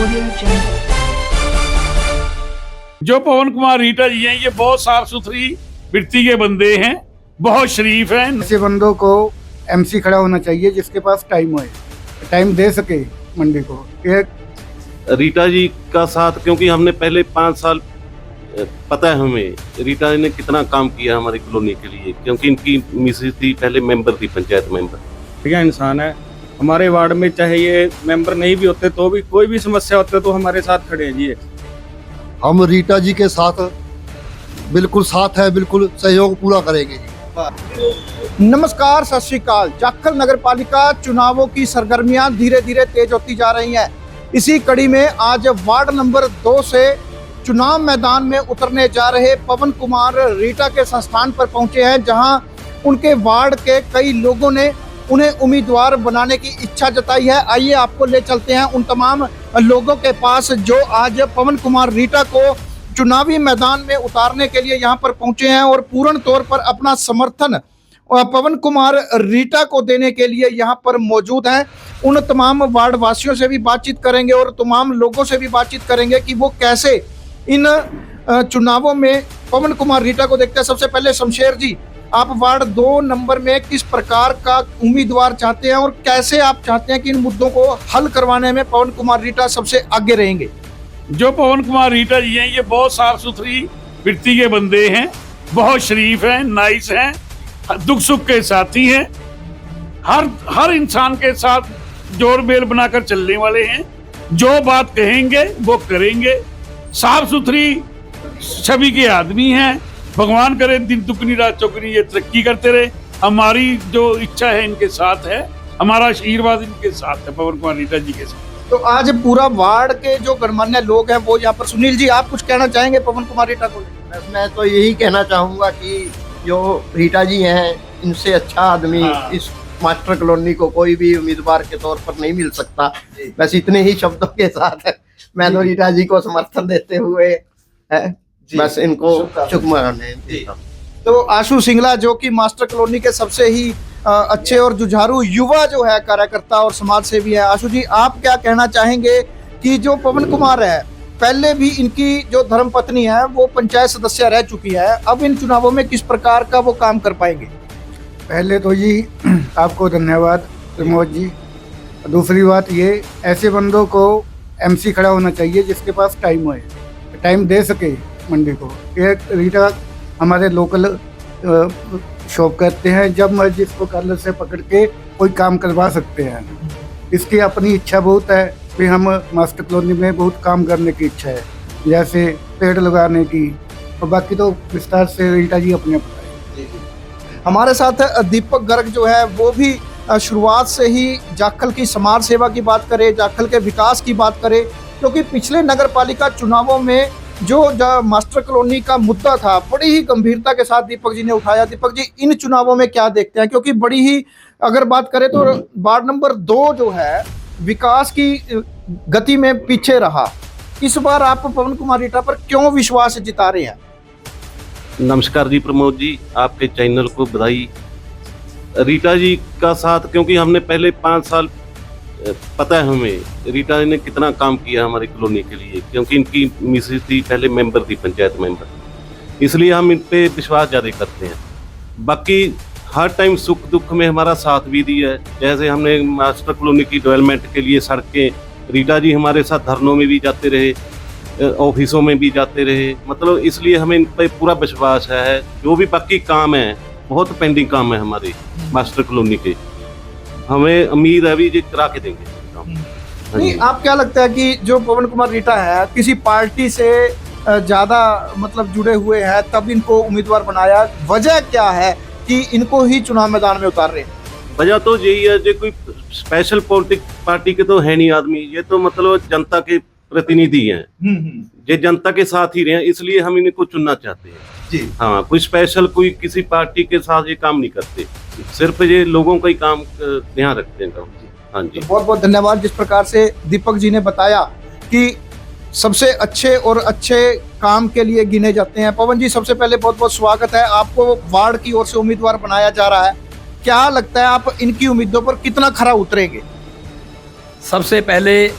Audio Jungle. जो पवन कुमार रीटा जी हैं, ये बहुत साफ सुथरी वृत्ति के बंदे हैं, बहुत शरीफ हैं। ऐसे बंदों को एमसी खड़ा होना चाहिए जिसके पास टाइम होए, टाइम दे सके मंडी को। एक रीटा जी का साथ, क्योंकि हमने पहले 5 साल पता है हमें रीटा जी ने कितना काम किया हमारी कॉलोनी के लिए, क्योंकि इनकी मिसेज थी, पहले मेंबर थी, पंचायत मेंबर। बढ़िया इंसान है। हमारे वार्ड में चाहे ये मेंबर नहीं भी होते तो भी कोई भी समस्या होते तो हमारे साथ खड़े हैं जी। हम रीटा जी के साथ बिल्कुल साथ है, बिल्कुल सहयोग पूरा करेंगे जी। नमस्कार, सत श्री अकाल। जाखल नगर पालिका चुनावों की सरगर्मियां धीरे धीरे तेज होती जा रही हैं। इसी कड़ी में आज वार्ड नंबर 2 से चुनाव मैदान में उतरने जा रहे पवन कुमार रीटा के संस्थान पर पहुंचे हैं, जहां उनके वार्ड के कई लोगों ने उन्हें उम्मीदवार बनाने की इच्छा जताई है। आइए आपको ले चलते हैं उन तमाम लोगों के पास जो आज पवन कुमार रीटा को चुनावी मैदान में उतारने के लिए यहां पर पहुंचे हैं और पूर्ण तौर पर अपना समर्थन पवन कुमार रीटा को देने के लिए यहां पर मौजूद हैं। उन तमाम वार्ड वासियों से भी बातचीत करेंगे और तमाम लोगों से भी बातचीत करेंगे कि वो कैसे इन चुनावों में पवन कुमार रीटा को देखते हैं। सबसे पहले शमशेर जी, आप वार्ड 2 नंबर में किस प्रकार का उम्मीदवार चाहते हैं और कैसे आप चाहते हैं कि इन मुद्दों को हल करवाने में पवन कुमार रीटा सबसे आगे रहेंगे? जो पवन कुमार रीटा जी हैं, ये बहुत साफ सुथरी वृत्ति के बंदे हैं, बहुत शरीफ हैं, नाइस हैं, दुख सुख के साथी हैं, हर इंसान के साथ जोड़ मेल बनाकर चलने वाले हैं। जो बात कहेंगे वो करेंगे, साफ सुथरी छवि के आदमी हैं। भगवान करे दिन दुगनी रात चौगनी ये तरक्की करते रहे। हमारी जो इच्छा है इनके साथ है, हमारा आशीर्वाद इनके साथ है, पवन कुमार रीटा जी के साथ। तो आज पूरा वार्ड के जो गणमान्य लोग हैं वो यहाँ पर। सुनील जी, आप कुछ कहना चाहेंगे पवन कुमार रीटा को? मैं तो यही कहना चाहूँगा कि जो रीटा जी हैं, इनसे अच्छा आदमी इस मास्टर कॉलोनी को कोई भी उम्मीदवार के तौर पर नहीं मिल सकता। बस इतने ही शब्दों के साथ मैं तो रीटा जी को समर्थन देते हुए बस इनको शुभकामनाएं। तो आशु सिंगला, जो कि मास्टर कॉलोनी के सबसे ही अच्छे और जुझारू युवा जो है कार्यकर्ता और समाज सेवी है। आशु जी, आप क्या कहना चाहेंगे कि जो पवन कुमार है, पहले भी इनकी जो धर्मपत्नी है वो पंचायत सदस्य रह चुकी है, अब इन चुनावों में किस प्रकार का वो काम कर पाएंगे? पहले तो जी आपको धन्यवाद प्रमोद जी। दूसरी बात ये, ऐसे बंदों को एमसी खड़ा होना चाहिए जिसके पास टाइम होए, टाइम दे सके मंडी को। एक रीटा हमारे लोकल शॉप करते हैं, जब मर्जी इसको कॉलर से पकड़ के कोई काम करवा सकते हैं। इसकी अपनी इच्छा बहुत है कि हम मास्टर कॉलोनी में बहुत काम करने की इच्छा है, जैसे पेड़ लगाने की, और बाकी तो विस्तार से रीटा जी अपने बताएं। हमारे साथ दीपक गर्ग जो है वो भी शुरुआत से ही जाखल की समाज सेवा की बात करे, जाखल के विकास की बात करे, क्योंकि पिछले नगर पालिका चुनावों में जो मास्टर कॉलोनी का मुद्दा था बड़ी ही गंभीरता के साथ दीपक जी ने उठाया। दीपक जी, इन चुनावों में क्या देखते हैं? क्योंकि बड़ी ही अगर बात करें तो वार्ड नंबर 2 जो है विकास की गति में पीछे रहा। इस बार आप पवन कुमार रीटा पर क्यों विश्वास जिता रहे हैं? नमस्कार जी प्रमोद जी, आपके चैनल को बधाई। रीटा जी का साथ, क्योंकि हमने पहले 5 साल पता है हमें रीटा जी ने कितना काम किया हमारी कॉलोनी के लिए, क्योंकि इनकी मिसेज थी, पहले मेंबर थी, पंचायत मेंबर। इसलिए हम इन पे विश्वास ज़्यादा करते हैं। बाकी हर टाइम सुख दुख में हमारा साथ भी दिया है। जैसे हमने मास्टर कॉलोनी की डेवलपमेंट के लिए सड़कें, रीटा जी हमारे साथ धरनों में भी जाते रहे, ऑफिसों में भी जाते रहे। मतलब इसलिए हमें इन पर पूरा विश्वास है। जो भी बाकी काम है, बहुत पेंडिंग काम है हमारे मास्टर कॉलोनी के, हमें उम्मीद है भी ये करा के देंगे। नहीं, आप क्या लगता है कि जो पवन कुमार रीटा है किसी पार्टी से ज्यादा मतलब जुड़े हुए हैं, तब इनको उम्मीदवार बनाया? वजह क्या है कि इनको ही चुनाव मैदान में उतार रहे हैं? वजह तो यही है, जो कोई स्पेशल पॉलिटिक पार्टी के तो है नहीं आदमी, ये तो मतलब जनता के प्रतिनिधि हैं, ये जनता के साथ ही रहे, इसलिए हम इनको चुनना चाहते हैं जी। हाँ, कोई स्पेशल कोई किसी पार्टी के साथ ये काम नहीं करते, सिर्फ ये लोगों का ही काम ध्यान रखते हैं। हाँ जी, तो बहुत बहुत धन्यवाद। जिस प्रकार से दीपक जी ने बताया कि सबसे अच्छे और अच्छे काम के लिए गिने जाते हैं। पवन जी, सबसे पहले बहुत बहुत स्वागत है, आपको वार्ड की ओर से उम्मीदवार बनाया जा रहा है। क्या लगता है आप इनकी उम्मीदों पर कितना खरा उतरेंगे? सबसे पहले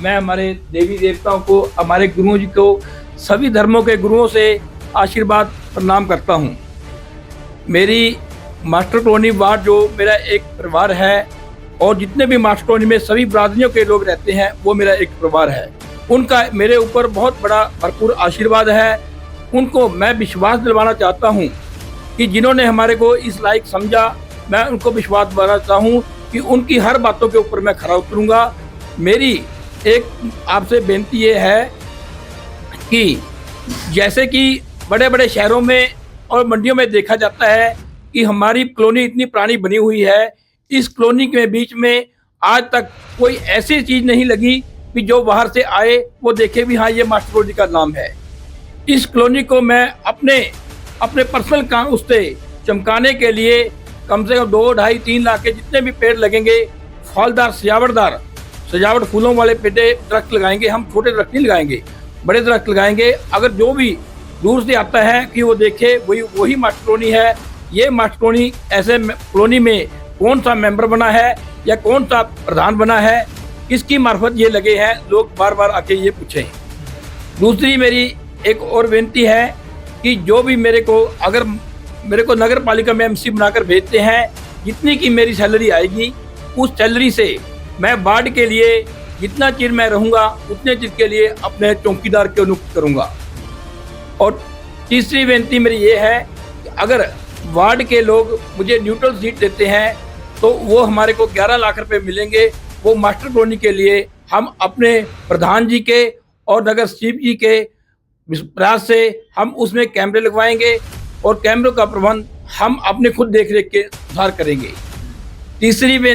मैं हमारे देवी देवताओं को, हमारे गुरुओं जी को, सभी धर्मों के गुरुओं से आशीर्वाद प्रणाम करता हूँ। मेरी मास्टर कॉलोनी वार्ड जो मेरा एक परिवार है, और जितने भी मास्टर कॉलोनी में सभी बिरादरियों के लोग रहते हैं, वो मेरा एक परिवार है। उनका मेरे ऊपर बहुत बड़ा भरपूर आशीर्वाद है। उनको मैं विश्वास दिलवाना चाहता हूँ कि जिन्होंने हमारे को इस लायक समझा, मैं उनको विश्वास दिलाना चाहता हूँ कि उनकी हर बातों के ऊपर मैं खरा उतरूँगा। मेरी एक आपसे बेनती ये है कि जैसे कि बड़े बड़े शहरों में और मंडियों में देखा जाता है कि हमारी कॉलोनी इतनी पुरानी बनी हुई है, इस कॉलोनी के बीच में आज तक कोई ऐसी चीज़ नहीं लगी कि जो बाहर से आए वो देखे भी हाँ ये मास्टर कॉलोनी का नाम है। इस कॉलोनी को मैं अपने पर्सनल काम उससे चमकाने के लिए कम से कम 2, 2.5, 3 लाख के जितने भी पेड़ लगेंगे, फलदार सजावट फूलों वाले पेड़े दरख्त लगाएंगे। हम छोटे दरख्त नहीं लगाएंगे, बड़े दरख्त लगाएंगे। अगर जो भी दूर से आता है कि वो देखे वही मास्टर कॉलोनी है। ये मास्टर कॉलोनी ऐसे कॉलोनी में कौन सा मेंबर बना है या कौन सा प्रधान बना है, किसकी मार्फत ये लगे हैं, लोग बार बार आके ये पूछें। दूसरी मेरी एक और बेनती है कि जो भी मेरे को नगर पालिका में एमसी बनाकर भेजते हैं, जितनी की मेरी सैलरी आएगी उस सैलरी से मैं वार्ड के लिए जितना चिर मैं रहूँगा उतने चिर के लिए अपने चौकीदार की नियुक्ति करूँगा। और तीसरी बेनती मेरी ये है कि अगर वार्ड के लोग मुझे न्यूट्रल सीट देते हैं तो वो हमारे को 11 लाख रुपए मिलेंगे। वो मास्टर कॉलोनी के लिए हम अपने प्रधान जी के और नगर सचिव जी के प्रयास से हम उसमें कैमरे लगवाएंगे और कैमरों का प्रबंध हम अपने खुद देख रेख के सुधार करेंगे।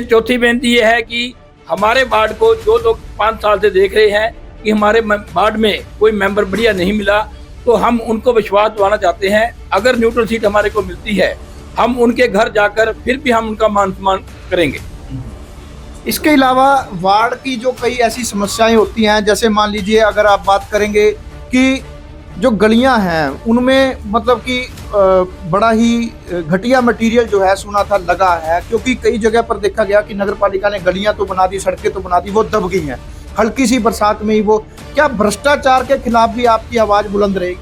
चौथी बेनती ये है कि हमारे वार्ड को जो लोग 5 साल से देख रहे हैं कि हमारे वार्ड में कोई मेंबर बढ़िया नहीं मिला, तो हम उनको विश्वास दिलाना चाहते हैं। अगर न्यूट्रल सीट हमारे को मिलती है, हम उनके घर जाकर फिर भी हम उनका मान सम्मान करेंगे। इसके अलावा वार्ड की जो कई ऐसी समस्याएं होती हैं, जैसे मान लीजिए अगर आप बात करेंगे कि जो गलियां हैं उनमें मतलब कि बड़ा ही घटिया मटेरियल जो है सुना था लगा है, क्योंकि कई जगह पर देखा गया कि नगर पालिका ने गलियां तो बना दी, सड़कें तो बना दी, वो दब गई हैं हल्की सी बरसात में ही। वो क्या भ्रष्टाचार के खिलाफ भी आपकी आवाज़ बुलंद रहेगी?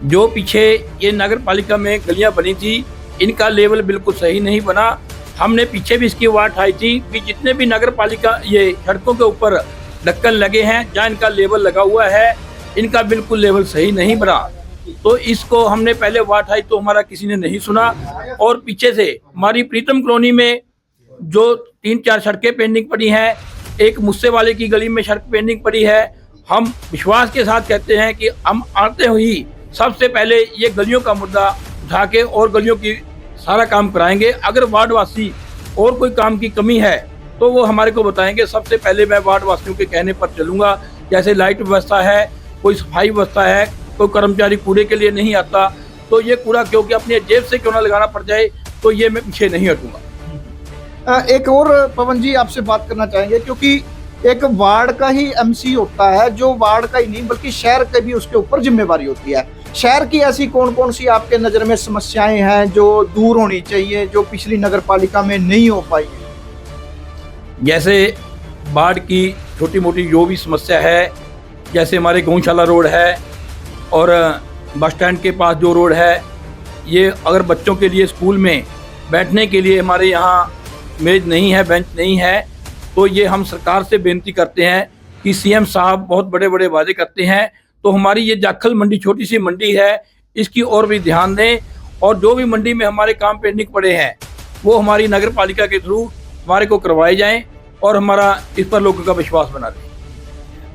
जो पीछे ये नगर पालिका में गलियां बनी थी, इनका लेवल बिल्कुल सही नहीं बना। हमने पीछे भी इसकी आवाज़ उठाई थी कि जितने भी नगर पालिका ये सड़कों के ऊपर ढक्कन लगे हैं जहाँ इनका लेवल लगा हुआ है, इनका बिल्कुल लेवल सही नहीं बना। तो इसको हमने पहले आवाज़ उठाई तो हमारा किसी ने नहीं सुना। और पीछे से हमारी प्रीतम कॉलोनी में जो 3-4 सड़कें पेंडिंग पड़ी हैं, एक मुस्से वाले की गली में सड़क पेंडिंग पड़ी है। हम विश्वास के साथ कहते हैं कि हम आते हुए सबसे पहले ये गलियों का मुद्दा उठा के और गलियों की सारा काम कराएंगे। अगर वार्डवासी और कोई काम की कमी है तो वो हमारे को बताएंगे। सबसे पहले मैं वार्डवासियों के कहने पर चलूँगा। जैसे लाइट व्यवस्था है, कोई सफाई व्यवस्था है, कोई कर्मचारी कूड़े के लिए नहीं आता, तो ये कूड़ा क्योंकि अपनी जेब से क्यों ना लगाना पड़ जाए, तो ये मैं पीछे नहीं हटूँगा। एक और पवन जी आपसे बात करना चाहेंगे, क्योंकि एक वार्ड का ही एमसी होता है, जो वार्ड का ही नहीं बल्कि शहर के भी उसके ऊपर जिम्मेवारी होती है। शहर की ऐसी कौन कौन सी आपके नज़र में समस्याएं हैं जो दूर होनी चाहिए, जो पिछली नगर पालिका में नहीं हो पाई है? जैसे वार्ड की छोटी मोटी जो भी समस्या है, जैसे हमारे गौशाला रोड है और बस स्टैंड के पास जो रोड है, ये अगर बच्चों के लिए स्कूल में बैठने के लिए हमारे यहाँ मेज नहीं है, बेंच नहीं है, तो ये हम सरकार से बेनती करते हैं कि सीएम साहब बहुत बड़े बड़े वादे करते हैं, तो हमारी ये जाखल मंडी छोटी सी मंडी है, इसकी ओर भी ध्यान दें। और जो भी मंडी में हमारे काम पेंडिंग पड़े हैं वो हमारी नगर पालिका के थ्रू हमारे को करवाए जाएं और हमारा इस पर लोगों का विश्वास बना रहे।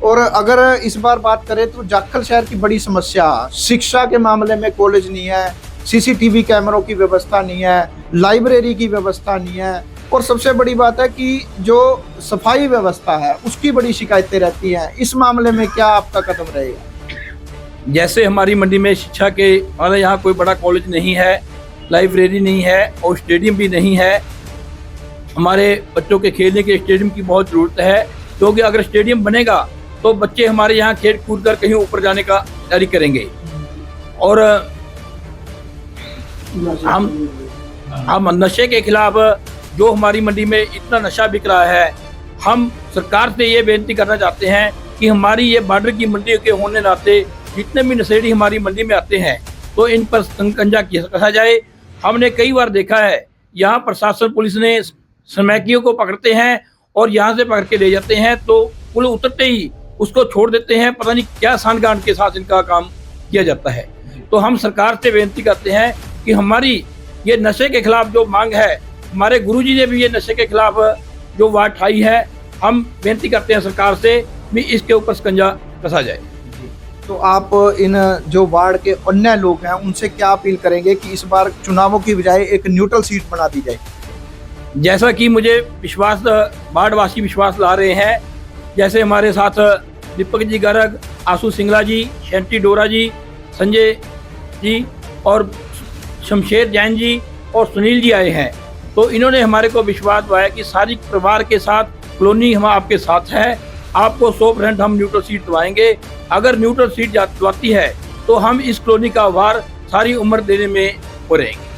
और अगर इस बार बात करें तो जाखल शहर की बड़ी समस्या शिक्षा के मामले में कॉलेज नहीं है, सीसीटीवी कैमरों की व्यवस्था नहीं है, लाइब्रेरी की व्यवस्था नहीं है, और सबसे बड़ी बात है कि जो सफाई व्यवस्था है उसकी बड़ी शिकायतें रहती हैं। इस मामले में क्या आपका कदम रहेगा? जैसे हमारी मंडी में शिक्षा के हमारे यहाँ कोई बड़ा कॉलेज नहीं है, लाइब्रेरी नहीं है और स्टेडियम भी नहीं है। हमारे बच्चों के खेलने के स्टेडियम की बहुत ज़रूरत है, क्योंकि अगर स्टेडियम बनेगा तो बच्चे हमारे यहाँ खेल कूद कर कहीं ऊपर जाने का तैयारी करेंगे। और हम नशे के खिलाफ, जो हमारी मंडी में इतना नशा बिक रहा है, हम सरकार से ये बेनती करना चाहते हैं कि हमारी ये बॉर्डर की मंडी के होने नाते जितने भी नशेड़ी हमारी मंडी में आते हैं तो इन पर शिकंजा कसा जाए। हमने कई बार देखा है यहाँ प्रशासन पुलिस ने समैकियों को पकड़ते हैं और यहाँ से पकड़ के ले जाते हैं तो पुल उतरते ही उसको छोड़ देते हैं, पता नहीं क्या सांठगांठ के साथ इनका काम किया जाता है। तो हम सरकार से बेनती करते हैं कि हमारी ये नशे के खिलाफ जो मांग है, हमारे गुरुजी ने भी ये नशे के खिलाफ जो बात उठाई है, हम बेनती करते हैं सरकार से भी इसके ऊपर शिकंजा कसा जाए। तो आप इन जो वार्ड के अन्य लोग हैं उनसे क्या अपील करेंगे कि इस बार चुनावों की बजाय एक न्यूट्रल सीट बना दी जाए? जैसा कि मुझे विश्वास वार्डवासी विश्वास ला रहे हैं, जैसे हमारे साथ दीपक जी गर्ग, आशु सिंगला जी, शेंटी डोरा जी, संजय जी और शमशेर जैन जी और सुनील जी आए हैं, तो इन्होंने हमारे को विश्वास दिलाया कि सारी परिवार के साथ कॉलोनी हम आपके साथ है, आपको 100% हम न्यूट्रल सीट दिलवाएंगे। अगर न्यूट्रल सीट दिलवाती है तो हम इस कॉलोनी का भार सारी उम्र देने में हो रहेंगे।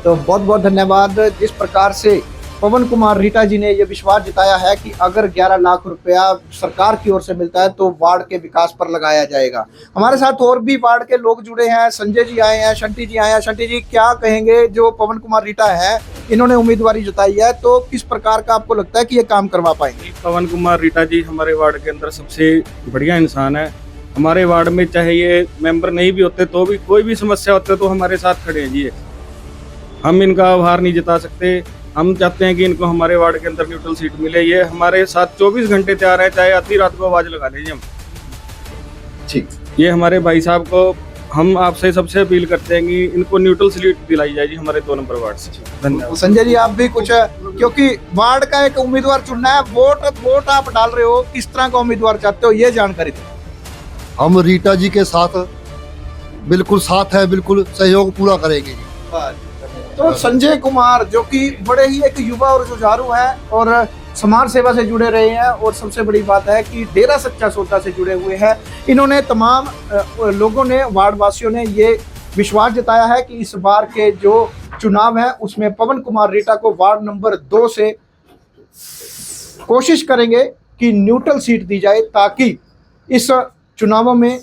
तो बहुत बहुत धन्यवाद। जिस प्रकार से पवन कुमार रीटा जी ने ये विश्वास जताया है कि अगर 11 लाख रुपया सरकार की ओर से मिलता है तो वार्ड के विकास पर लगाया जाएगा। हमारे साथ और भी वार्ड के लोग जुड़े हैं, संजय जी आए हैं, शंटी जी आए हैं। शंटी जी, क्या कहेंगे, जो पवन कुमार रीटा है इन्होंने उम्मीदवारी जताई है तो किस प्रकार का आपको लगता है कि ये काम करवा पाएंगे? पवन कुमार रीटा जी हमारे वार्ड के अंदर सबसे बढ़िया इंसान है। हमारे वार्ड में चाहे ये मेंबर नहीं भी होते तो भी कोई भी समस्या होते तो हमारे साथ खड़े हैं जी। हम इनका आभार नहीं जता सकते। हम चाहते हैं कि इनको हमारे वार्ड के अंदर न्यूट्रल सीट मिले। ये हमारे साथ 24 घंटे तैयार है, चाहे आधी रात को आवाज लगा लीजिए हम। ठीक, ये हमारे भाई साहब को हम आपसे सबसे अपील करते हैं कि इनको न्यूट्रल सीट दिलाई जाएगी हमारे 2 नंबर वार्ड से। धन्यवाद। संजय जी, आप भी कुछ, क्योंकि वार्ड का एक उम्मीदवार चुनना है, वोट आप डाल रहे हो, किस तरह का उम्मीदवार चाहते हो ये जानकारी दें। हम रीटा जी के साथ बिल्कुल साथ है, बिल्कुल सहयोग पूरा करेंगे। तो संजय कुमार जो कि बड़े ही एक युवा और जुझारू हैं और समाज सेवा से जुड़े रहे हैं और सबसे बड़ी बात है कि डेरा सच्चा सौदा से जुड़े हुए हैं। इन्होंने तमाम लोगों ने, वार्ड वासियों ने ये विश्वास जताया है कि इस बार के जो चुनाव है उसमें पवन कुमार रीटा को वार्ड नंबर 2 से कोशिश करेंगे कि न्यूट्रल सीट दी जाए ताकि इस चुनावों में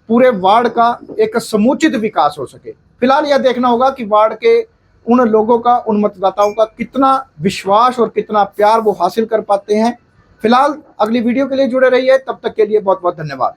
पूरे वार्ड का एक समुचित विकास हो सके। फिलहाल यह देखना होगा कि वार्ड के उन लोगों का, उन मतदाताओं का कितना विश्वास और कितना प्यार वो हासिल कर पाते हैं। फिलहाल अगली वीडियो के लिए जुड़े रहिए, तब तक के लिए बहुत बहुत धन्यवाद।